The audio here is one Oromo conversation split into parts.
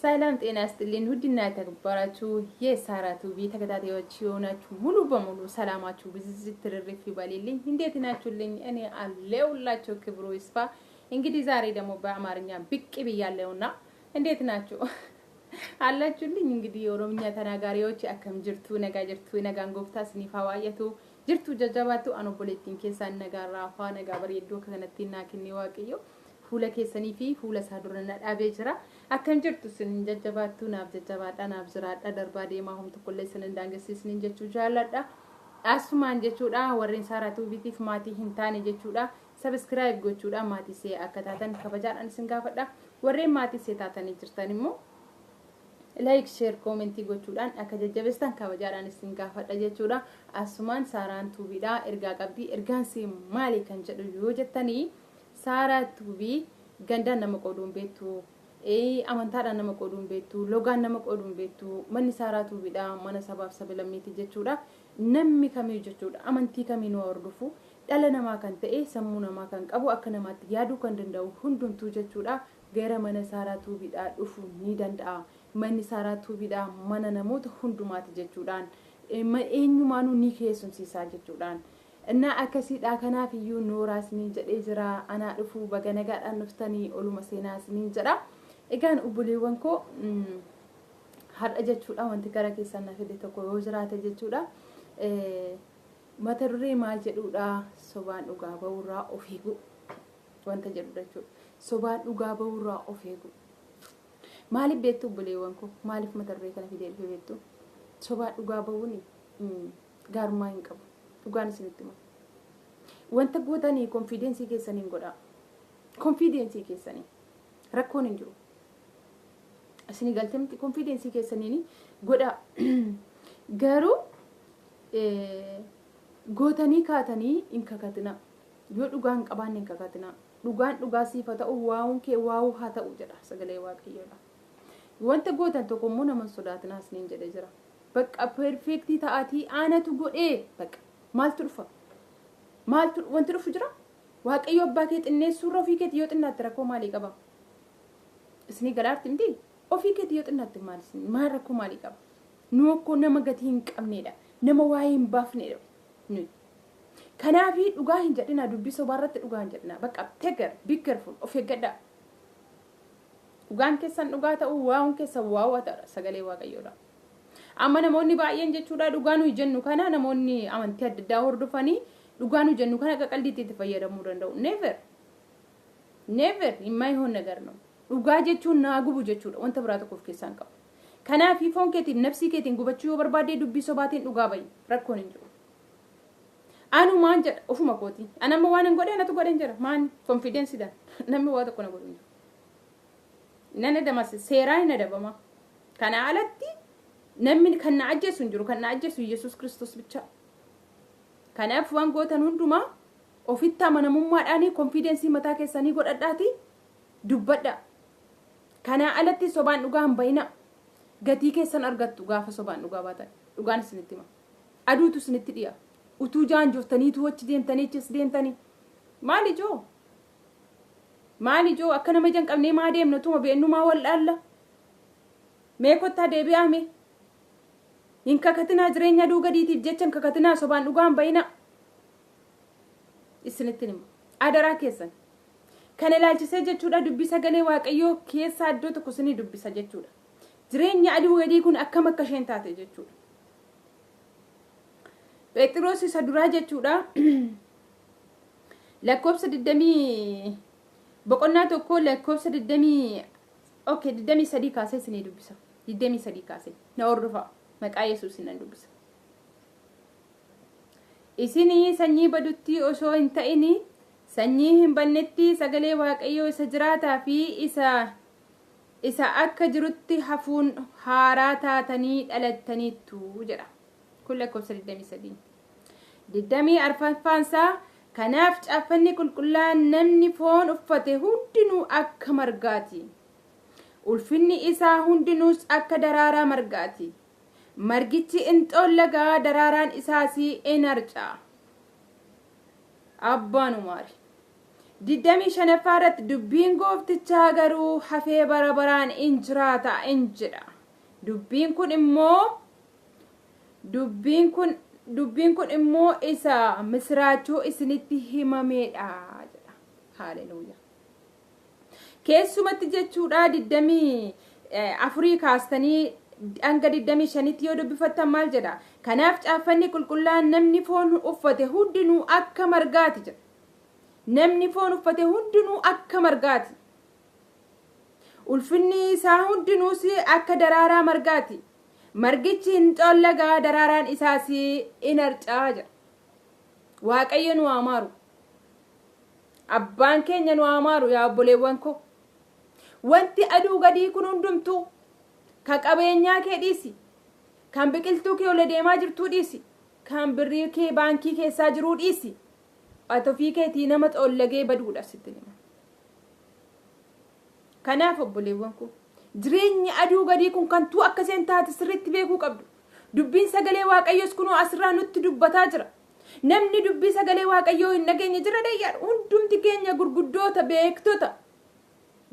ሰላም ጤና ይስጥልኝ ውድና የተከበራችሁ የሳራቱ ቤት ተከታታዮች የሆናችሁ ሙሉ በሙሉ ሰላማችሁ ብዝዝት ትርፍ ይበልልኝ። እንዴት ናችሁልኝ? እኔ አለሁላችሁ ክብሩ ይስፋ። እንግዲህ ዛሬ ደግሞ በአማርኛ ብቅ ብያለሁና እንዴት ናችሁ አላችሁልኝ? እንግዲህ የኦሮምኛ ተናጋሪዎች አከም ጅርቱ ነጋ ጅርቱ ነጋን ጎፍታ ስኒፋዋየቱ ጅርቱ ጀጀባቱ አኖቦሌቲን ኬሳን ነጋራ አፋ ነጋ በሬዶ ከነቲና ክኒ ዋቅዮ fuula keessanii fi fuula isaa durana dhaabee jira. Akkan jirtu sin jajjabaattu naaf jajjabaadha naaf jiraadha darbaa deemaa humna tokkollee sin daangessin jechuu jaalladha. Asumaan jechuudha warreen saaratuu bitiif maatii hin taane jechuudha. Subscribe gochuudha maatii see akka taatan kabajaadhaan sin gaafadha. Warreen maatii see taatanii jirtan immoo like share comment gochuudhaan akka jajjabeessan kabajaadhaan sin gaafadha jechuudha. Asumaan saaraan tuubiidha ergaa qabdi ergaan see maali kan jedhu yoo jettanii saaraatu bi ganda nama qoduun beektu amantaadhaan nama qoduun beektu logaan nama qoduun beektu manni saaraatu bidha mana sabaaf sabilamiti jechuudha. Namni kamii jechuudha amantii kamiin hordofu dhala namaa kan ta'e sammuu namaa kan qabu akka namaatti yaaduu kan danda'u hundumtuu jechuudha gara mana saaraatu bidha dhufuu ni danda'a. Manni saaraatu bidha mana namoota hundumaati jechuudhaan eenyumaanuu ni keessumsiisaa jechuudhaan. እና አከሲዳ ከናፍዩ ኖራስኒ ጀዴጅራ አና ድፉ በገነጋዳን ንፍተኒ ኦሉማ ሴናስኒ ጀራ እጋን ኡቡሌወንኮ ሀደ ጀቹዳ ወንቲ ከረ ከሰና ፈደ ተኮ ወጅራተ ጀቹዳ መተሩሬ ማል ጀዱዳ ሶባን ዱጋ በውራ ኦፊጉ ወንተ ጀዱዳቹ ሶባን ዱጋ በውራ ኦፊጉ ማሊ ቤቱ ኡቡሌወንኮ ማሊፍ መተሩሬ ከነ ፊደል ቤቱ ሶባን ዱጋ በውኒ ጋርማ ይንቀቡ Ugaan isinitti maa wanta gootanii confidence keessaniin godha confidence keessanii rakkoon hin jiru asini galtemti confidence keessaniin godha garuu gootanii kaatanii in kakatina yoo dhugaan qabaanne in kakatina dhugaan dhugaa siifa ta'u waa'uun kee waa'u haa ta'u jedha sagalee waaqayyoodha. Wanta gootan tokko immoo nama sodaatina asiniin jedhee jira bakka perfecti ta'atii aanatu godhee bakka maaltu dhufa maaltu wanti dhufu jira waaqayyo abbaa kee xinneessuu ofii keetii yoo xinnaatti rakkoo maalii qaba isni galaarti miti ofii keetii yoo xinnaatti maal rakkoo maalii qaba nu akkoo nama gatii hin qabneedha nama waa'ee hin baafneedha nu kanaafi dhugaa hin jedhina dubbisoo baarratti dhugaa hin jedhina bakka tegar be careful of eeggadha dhugaan keessan dhugaa ta'u waa'uun keessan waa'u ta'udha sagalee waaqayyoodha. Amma namoonni baay'een jechuudha dhugaanu jennu kana namoonni amantii adda addaa hordofanii dhugaanu jennu kana qaqaldiitti itti fayyadamuu danda'u. Never immoo nagar no dhugaa jechuun naa gubu jechuudha wanta biraa tokko of keessaa qabu. Kanaaf foon keetiin nafsii keetiin gubachuu yoo barbaade dubbiso baateen dhugaa bayi rakkoon hin jiru. Anu maan jedha ofuma kooti anamma waan hin godhe anatu godhen jira maan confidence dhaan namni waa tokko na godhu hin jiru. Nana damas seeraa hin adabama kana alatti namni kan na ajjeesu hin jiru kan na ajjeesu Yesuus Kiristoos bicha. Kanaaf waan gootan hundumaa ofitti amanamummaadhaan confidence mataa keessanii godhadhaati dubbadha. Kana alatti sobaan dhugaa hin bayina gatii keessan argattu gaafa sobaan dhugaa baatan dhugaan isinitti hima aduutu isinitti dhiya utuu jaan joftaniitu wachi deemtanii maali joo akka nama jan qabnee maa deemna tuma beennumaa wal dhaalla mee kottaa deebi'ame in kakatina jireenya duuga diitiif jechan kakatina sobaan dhugaan bayina isinitti hima adaraa keessan kan ilaalchisee jechuudha dubbisa galee waaqayyoo keessa iddoo tokko sinii dubbisa jechuudha jireenya aduu gadii kun akkam akka isheen taate jechuudha. Phexros isa duraa jechuudha lakkoofsa 20 boqonnaa tokko lakkoofsa 23 kaasee sinii dubbisa 23 kaasee na hordofa maqaa Yesuusin nan dubbisa. Isinii sanyii badutti osoo hin ta'ini sanyii hin bannetti sagalee waaqayyoo isa jiraataa fi isa akka jirutti hafuun haaraa taatanii dhalattaniittu jedha. Kun lakkoofsa 23. 24 kanaaf caaffanni qulqullaan namni foon uffate hundinuu akka margaati. Ulfinni isaa hundinuus akka daraaraa margaati. Margichi inxollagaa daraaraan isaas in harca'a. Abbaan umaari diddamii shanaffaarratti dubbiin gooftichaa garuu hafee bara baraan in jiraata in jedha. Dubbiin kun immoo isa misraachoo isinitti himameedha jedha. Haleluuyaa. Keessumatti jechuudha diddamii afurii kaastanii hanga 25tti yoo dubbifattan maal jedha? Kanaaf caaffanni qulqullaan namni foon uffate hundinuu akka margaati jedha. Namni foon uffate hundinuu akka margaati. Ulfinni isaa hundinuus akka daraaraa margaati. Margichi hin collagaa daraaraan isaas in harcaa jedha. Waaqayyo nu amaaru. Abbaan keenya nu amaaru yaa obboleewwan koo. Wanti aduu gadii kun hundumtuu kan qabeenyaa kee dhiisi, kan biqiltuu kee ol deemaa jirtuu dhiisi, kan birrii kee baankii keessaa jiruu dhiisi. Ati ofii keetii nama xollagee baduudha sitti hima. Kanaaf obboleewwan koo jireenyi aduu gadii kun kan tuu akka seen taate sirriitti beekuu qabdu. Dubbiin sagalee Waaqayyoos kunoo asirraa nutti dubbataa jira. Namni dubbii sagalee Waaqayyoo hin dhageenye jira dayyaadha. Hundumti keenya gurguddoota beektota.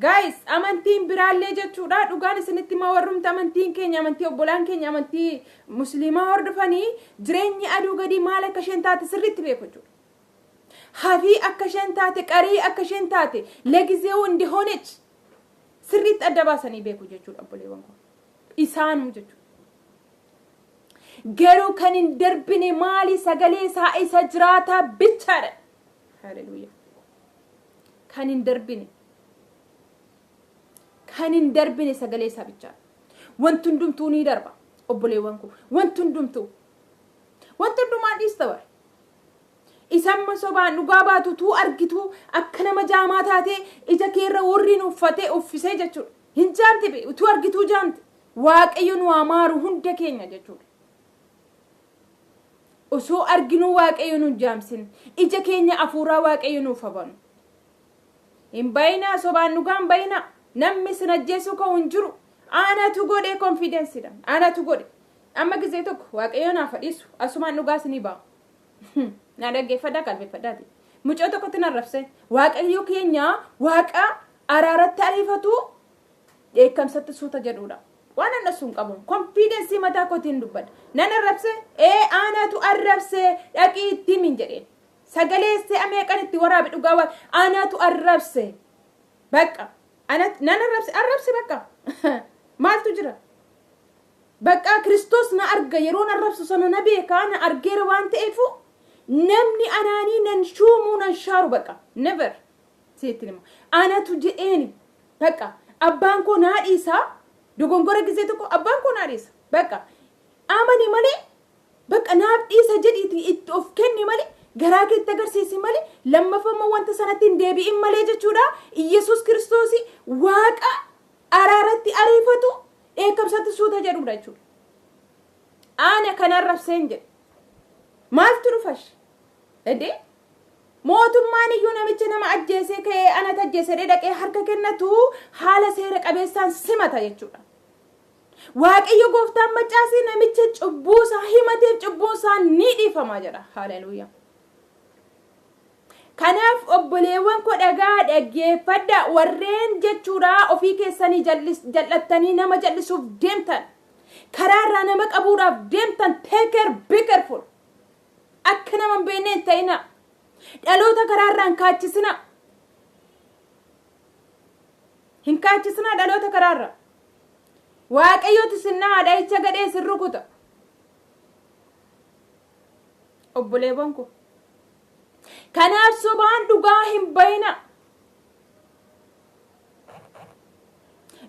Guys, amantiin biraallee jechuudha. Dhugaan isinitti ma warrumta amantiin keenya, amantii obbolaan keenya, amantii musliimaa hordofanii jireenyi aduu gadii maal akka isheen taate sirriitti beeku jechuudha. Hafii akka isheen taate, qarii akka isheen taate, legizeewu indi hoonech sirriitti adda baasanii beeku jechuudha obboleewwan koo. Isaanuu jechuudha. Garuu kan hin darbine maali? Sagalee isaa isa jiraataa bichaadha. Haleluuyaa. Kan hin darbine. Kan hin darbine sagalee isaa bichaadha. Wanti hundumtuu ni darba obboleewwan koo. Wanti hundumaan dhiistabar. Isamma sobaan dhugaa baatu tuu argitu akka nama jaamaa taate ija keerra warriin uffisee jechuudha. Hin jaamte be utuu argituu jaamte. Waaqayyo nu amaaru hunda keenya jechuudha. Osoo arginuu Waaqayyo nu jaamsin. Ija keenya afuuraa Waaqayyo nuuf habanu. Hin bayinaa sobaan dhugaan bayinaa. Namni sinajjeessu ka'u hin jiru. Aanatu godhee konfidensiidha. Aanatu godhe. Amma gizee tokko Waaqayyo naaf fadhiisu. Asumaan dhugaas ni ba'a. Na dhaggeeffadhaa qalbeeffadhaati. Mucoo tokkotti narrabse. Waaqayyo keenya waaqa araaratti ariifatu dheekkamsatti suuta jedhudha. Waan annasu hin qabu. Konfidensii mataa kootiin dubbadha. Nan arrabse. Aanatu arrabse dhaqii itti min jedheen. Sagaleessee ameeqan itti waraabe dhugaa aanatu arrabse. Bakka. Nan arrabse bakka. Maaltu jira? Bakka Kiristoos na arga yeroo na arrabsu sana na beekaa na argeera waan ta'eefu namni anaanii nan shuumuu nan shaaru bakka. Never. Seetti nima. Aanatu jedheeni. Bakka. Abbaan koo naa dhiisaa. Dogongora gizee tokko abbaan koo naa dhiisa. Bakka. Amani malee. Bakka naaf dhiisa jedhiiti itti of kenni malee. Garaa keetti agarsiisi malee lammaffamma wanta sanatti hin deebi'in malee jechuudha. Iyesuus Kiristoos waaqa araaratti ariifatu dheekkamsatti suuta jedhudha jechuudha. Ana kan arrabseen jedhe. Maaltu dhufash? Edee? Mootummaan iyyuu namicha nama ajjeesee ka'ee anatu ajjeesee dhaqee harka kennatu haala seera qabeessaan simata jechuudha. Waaqayyo gooftaan macaasii namicha cubbuusaa himateef cubbuusaa ni dhiifama jedha. Haleluuyaa. Kanaaf obboleewwan koo dhagaa dhaggeeffadha warreen jechuudha ofii keessanii jallattanii nama jallisuuf deemtan karaarraa nama qabuudhaaf deemtan take care be careful akka nama hin beekne hin ta'ina dhaloota karaarraa hin kaachisina dhaloota karaarraa Waaqayyooti sinnaa haadhayicha gadhee sin rukuta obboleewwan koo. Kanaaf sobaan dhugaa hin bayina.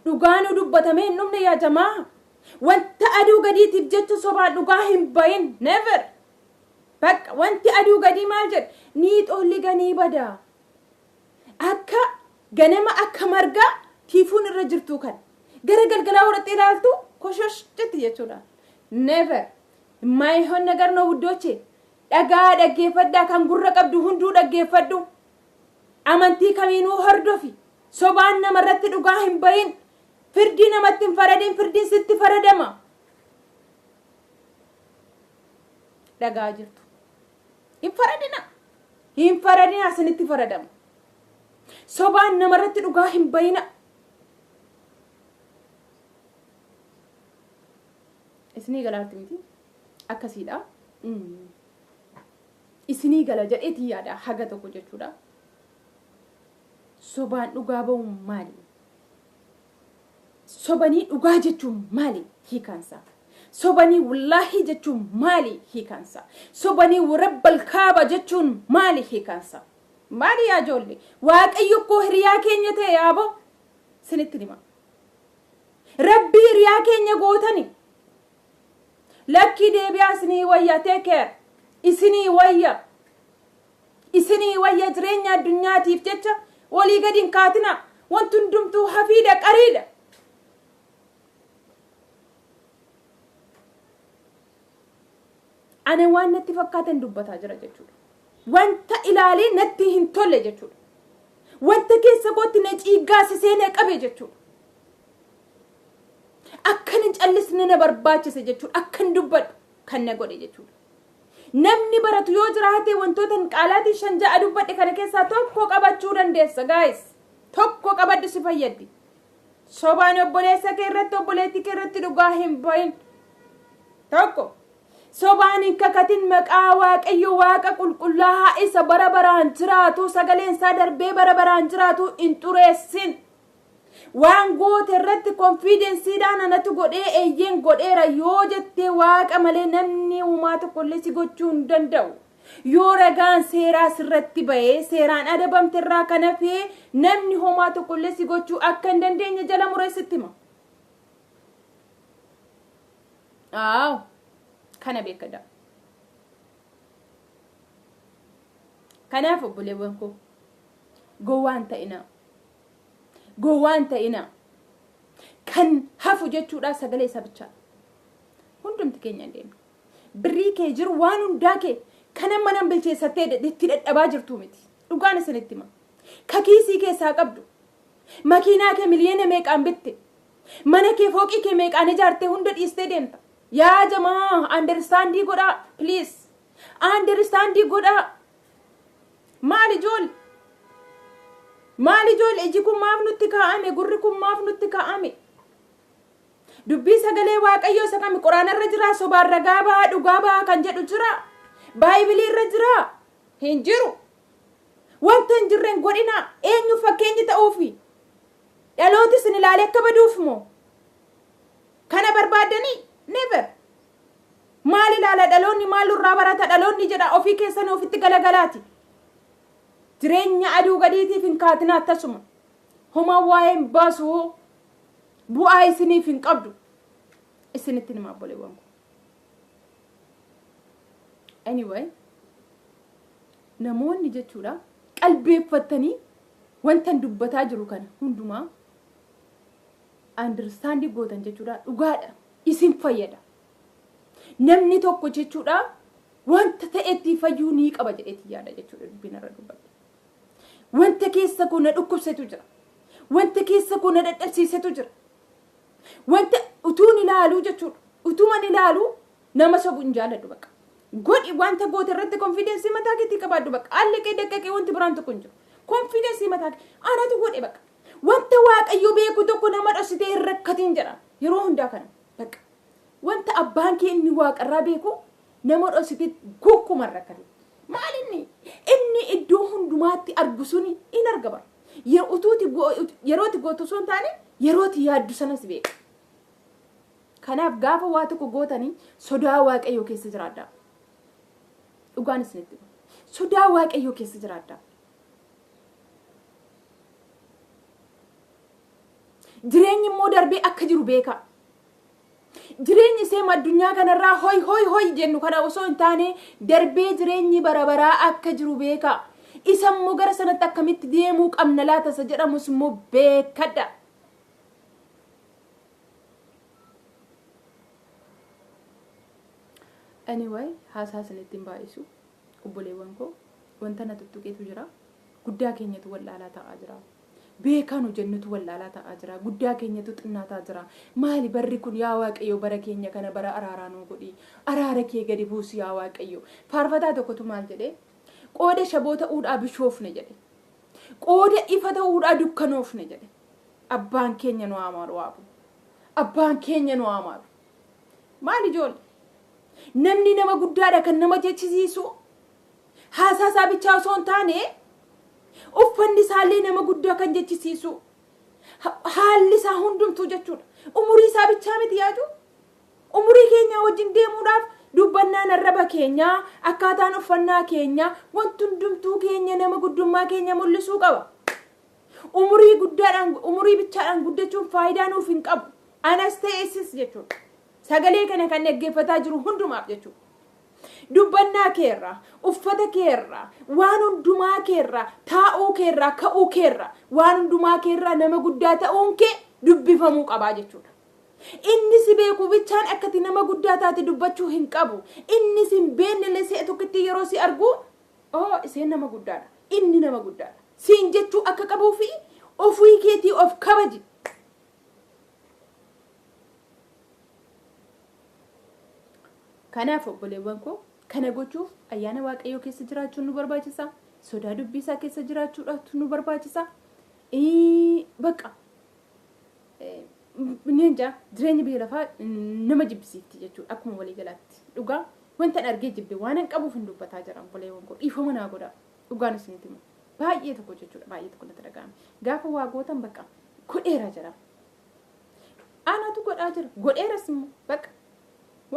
Dhugaan dubbatamee hin dhumne yaa jamaa. Wanta aduu gadiitiif jecha sobaan dhugaa hin bayin. Never. Bakka wanti aduu gadii maal jedhe? Ni xolli ganii badaa. Akka ganama akka margaa tiifuun irra jirtu kan. Gara galgalaa horattee ilaaltu koshosh jetti jechuudha. Never. Maayihoon nagar noo buddooche. Dhagaa dhaggeeffadhaa kan gurra qabdu hunduu dhaggeeffadhu. Amantii kamiinuu hordofi. Sobaan namarratti dhugaa hin bayin. Firdii namatti hin faradin firdiin sitti faradama. Dhagaa jirtu. Hin faradina. Hin faradina sinitti faradama. sobaan namarratti dhugaa hin bayina. Isinii galaatti miti akkasiidha. Isinii gala jedheetii yaada haga tokko jechuudha. Sobaan dhugaa ba'u maali? Sobanii dhugaa jechuun maali hiikansa? Sobanii wallahi jechuun maali hiikansa? Sobanii warabbal kaaba jechuun maali hiikansa? Maali yaa ijoollee? Waaqayyo koo hiriyaa keenya ta'e yaaboo sinitti hima. Rabbi hiriyaa keenya gootani. Lakki deebi'aa isinii wayya take care. Isinii wayya jireenya addunyaatiif jecha walii gadi hin kaatina. Wanti hundumtuu hafiidha qariidha. Ani waan natti fakkaatan dubbataa jira jechuudha. Wanta ilaalee natti hin tolle jechuudha. Wanta keessa kootti na ciiggaasisee na qabe jechuudha. Akkan hin callisne na barbaachise jechuudha. Akkan dubbadhu kan na godhe jechuudha. Namni baratu yoo jiraate wantoota qaalaatiin 5-6 dubbadhe kana keessaa tokko qabachuu dandeessa guys. Tokko qabadhu si fayyaddi. Sobaan obboleessa kee irratti obboleettii kee irratti dhugaa hin bahin. Tokko. Sobaan kakatin maqaa waaqayyo waaqa qulqullaa'aa isa bara baraan jiraatu sagaleen isaa darbee bara baraan jiraatu hin xureessin. Waan goote irratti konfidensiidhaan anatu godhee eeyyeen godheera yoo jettee waaqa malee namni uumaa tokkollee si gochuu hin danda'u. Yoo ragaan seeraa sirratti bahee seeraan adabamte irraa kan hafee namni homaa tokkollee si gochuu akka hin dandeenye jala mureessitti hima. Kana beekada. Kanaaf obboleewwan koo gowwaan ta'ina. Kan hafu jechuudha sagalee isa bichaa. Hundumti keenya deemna. Birrii kee jiru waan hundaa kee kan amma nan bilcheessattee itti dadhabaa jirtu miti. Dhugaan isinitti hima. Kakiisii keessaa qabdu. Makiinaa kee miliyoona meeqaan bitte? Mana kee fooqii kee meeqaan ijaartee hunda dhiistee deemta? Yaa jamaa understandii godhaa please. Understandii godhaa. Maali ijoollee iji kun maaf nutti kaa'ame? Gurri kun maaf nutti kaa'ame? Dubbii sagalee waaqayyoo isa kami quraana irra jira? Sobaan ragaa ba'a dhugaa ba'a kan jedhu jira? Baayibilii irra jira? Hin jiru. Wanta hin jirreen godhina eenyu fakkeenyi ta'uufi? Dhalooti isin ilaalee akka baduuf moo? Kana barbaaddanii? Never. Maal ilaala dhaloonni maal irraa barata dhaloonni jedha ofii keessan ofitti galagalaati. Jireenya aduu gadiitiif hin kaatina akkasuma. Homa waa'een baasu bu'aa isiniif hin qabdu. Isinitti nima obboleewwan koo. Anyway, namoonni jechuudha qalbeeffatanii wanta dubbataa jiru kana hundumaa understanding gootan jechuudha dhugaadha. Isin fayyada. Namni tokko jechuudha wanta ta'etti fayyuu ni qaba jedheetti yaada jechuudha dubbiin irra dubbata. Wanta keessa koo na dhukkubsetu jira. Wanta keessa koo na dadhabsiisetu jira. Wanta utuun ilaaluu jechuudha. Utuman ilaaluu nama sobu hin jaalladhu baqa. Godhi wanta goote irratti konfiidensii mataa keetti qabaadhu baqa. Alliqee daqqaqee wanti biraan tokko hin jiru. Konfiidensii mataa kee anatu godhe baqa. Wanta waaqayyo beeku tokko nama dhoksitee hin rakkatiin jedha. Yeroo hundaa kana baqa. Wanta abbaan kee inni waaqarraa beeku nama dhoksitee gokkuma rakkate. Maalinni inni iddoo hundumaatti argu suni in argama. Yerootti gootu sun taane yerootti yaaddu sanas beeka. Kanaaf gaafa waa tokko gootanii sodaa waaqayyoo keessa jiraadha. Dhugaan isinitti sodaa waaqayyoo keessa jiraadha. Jireenyi immoo darbee akka jiru beeka. Jireenyi seema addunyaa kanarraa hoy jennu kana osoo hin taane darbee jireenyi barabaraa akka jiru beeka. Isa immoo gara sanatti akkamitti deemuu qabna laata isa jedhamus immoo beekadha. Anyway, haasaa isinitti hin baay'isu obboleewwan koo wanta na tuttuqeetu jira. Guddaa keenyatu wallaalaa ta'aa jira. Beekanu jennutu wallaalaa ta'aa jira. Guddaa keenyatu xinnaataa jira. Maali barri kun yaa waaqayyo bara keenya kana bara araaraa nuu godhi. Araara kee gadi buusi yaa waaqayyo. Faarfataa tokkotu maal jedhee? Qooda shaboo ta'uudhaa bishoofne jedhe. qooda ifa ta'uudha dukkanoofne jedhe abbaan keenya nu amaaru waabu abbaan keenya nu amaaru maal ijoollee namni nama guddaadha kan nama jechisiisu haasaa bichaa osoo hin taane uffanni isaallee nama guddaa kan jechisiisu haalli isaa hundumtuu jechuudha umurii isaa bichaa miti yaadu umurii keenya wajjin deemuudhaaf dubbannaan arraba keenya akkaataan uffannaa keenya wanti hundumtuu keenya nama guddummaa keenya mul'isuu qaba umurii bichaadhaan guddachuun faayidaa nuuf hin qabu anas ta'esis jechuudha sagalee kana kan dhaggeeffataa jiru hundumaaf jechuudha dubbannaa keerraa uffata keerraa waan hundumaa keerraa taa'uu keerraa ka'uu keerraa waan hundumaa keerraa nama guddaa ta'uun kee dubbifamuu qabaa jechuudha inni si beeku bichaan akkati nama guddaa taate dubbachuu hin qabu inni si hin beekne si'a tokkotti yeroo si argu iseen nama guddaadha inni nama guddaadha siin jechuu akka qabuu fi ofii keetii of kabaji kanaaf obboleewwan koo kana gochuuf ayyaana waaqayyoo keessa jiraachuun nu barbaachisa sodaa dubbii isaa keessa jiraachuudhaaf nu barbaachisa baqa ninja jireenya biyya lafaa nama jibbisiifti jechuudha akkuma walii galaatti dhugaa wanta argee jibbe waan hin qabuuf hin dubbataa jira obboleewwan koo dhiifama naa godhaa dhugaan isinitti himu baay'ee tokko jechuudha baay'ee tokko natti dhaga'ame gaafa waa gootan baqa godheera jira aanatu godhaa jira godheeras immoo baqa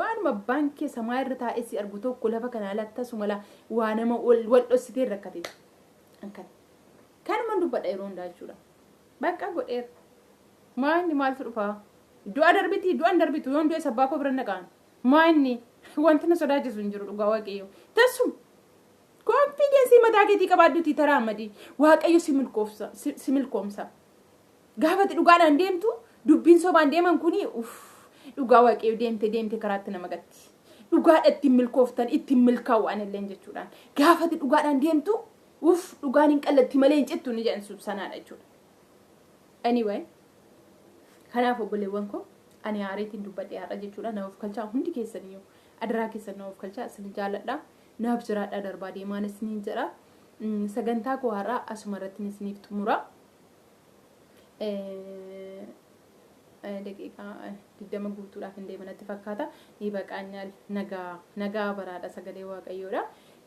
waanuma baankee samaa irra taa'ee si argu tokko lafa kana lattasuma waa nama wal dhossitee rakkate kanuma dubbadha yeroo hundaa jechuudha baqa godheera maanni maaltu dhufaa du'a darbitu yoon du'e sabbaa koo bira naqaan maanni wanti na sodaachisu hin jiru dhugaa waaqayyo tasum konfiidensii mataa keetii qabaadduutii taraa ammadii waaqayyo si milkoomsa gaafati dhugaadhaan deemtu dubbiin sobaan deeman kuni dhugaa waaqayyo deemte karaatti nama gatti dhugaadha ittiin milkooftan ittiin milkaa'u anilleen jechuudhaan gaafati dhugaadhaan deemtu dhugaan hin qallatti malee hin cittu ni jedhan sanaadha jechuudha anyway kanaaf obboleewwan koo ani haareetiin dubbadhee har'a jechuudha naaf kalchaa hundi keessaniyyuu adaraa keessan naaf kalchaa isin jaalladha naaf jiraadha darbaa deemaan isiniin jedha sagantaa koo har'a asuma irratti isiniif xumura daqiiqaa 20 guutuudhaaf hin deemanatti fakkaata ni baqaanyal nagaa baraadha sagalee waaqayyoodha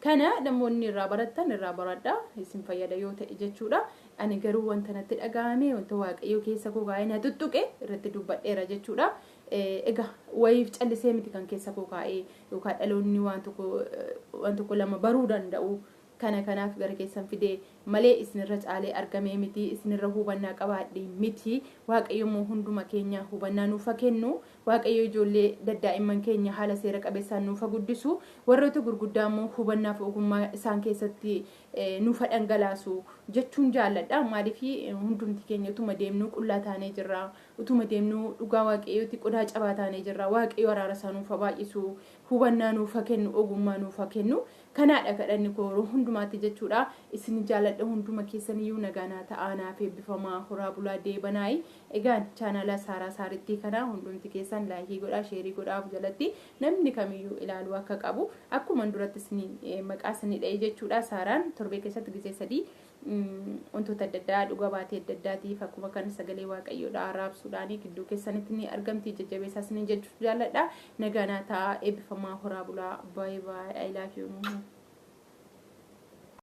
kana namoonni irraa barattan irraa baradhaa isin fayyada yoo ta'e jechuudha ani garuu wanta natti dhaga'ame wanta waaqayyo keessa koo kaa'ee na tuttuqe irratti dubbadheera jechuudha egaa wayiif callisee miti kan keessa koo kaa'ee yookaan dhaloonni waan tokko lama baruu danda'u kanaaf gara keessan fidee malee isinirra caalee argamee miti isinirra hubannaa qabaadhee miti waaqayyo immoo hunduma keenya hubannaa nuuf kennu waaqayyo ijoollee daddaa'imman keenya haala seera qabeessaan nuuf guddisu warroota gurguddaa immoo hubannaaf ogummaa isaan keessatti nuuf dhangalaasu jechuun jaalladha maaliif hundumti keenya utuma deemnuu qullaa taanee jirra utuma deemnuu dhugaa waaqayyooti qodaa cabaa taanee jirra waaqayyo araara isaa nuuf baay'isu hubannaa nuuf kennu ogummaa nuuf kennu kanaadha kadhanni koo hundumaatti jechuudha isin jaalladha hunduma keessaniyyuu nagaanaa ta'aanaaf eebbifamaa horaa bulaa deebanaay egaan chaanala saaraa saaritti kana hundumti keessan laayikii godhaa sheerii godhaaf jalatti namni kamiyyuu ilaaluu akka qabu akkuma duratti isin maqaa isin dha'ee jechuudha saaraan torbee keessatti gisee 3 wantoota adda addaa dhuga baatee adda addaatiif akkuma kan sagalee waaqayyoodha raabsuudhaanii gidduu keessanitti ni argamti jajjabeessaa isin jechuu jaalladha nagaanaa ta'a eebbifamaa horaa bulaa bye bye I love you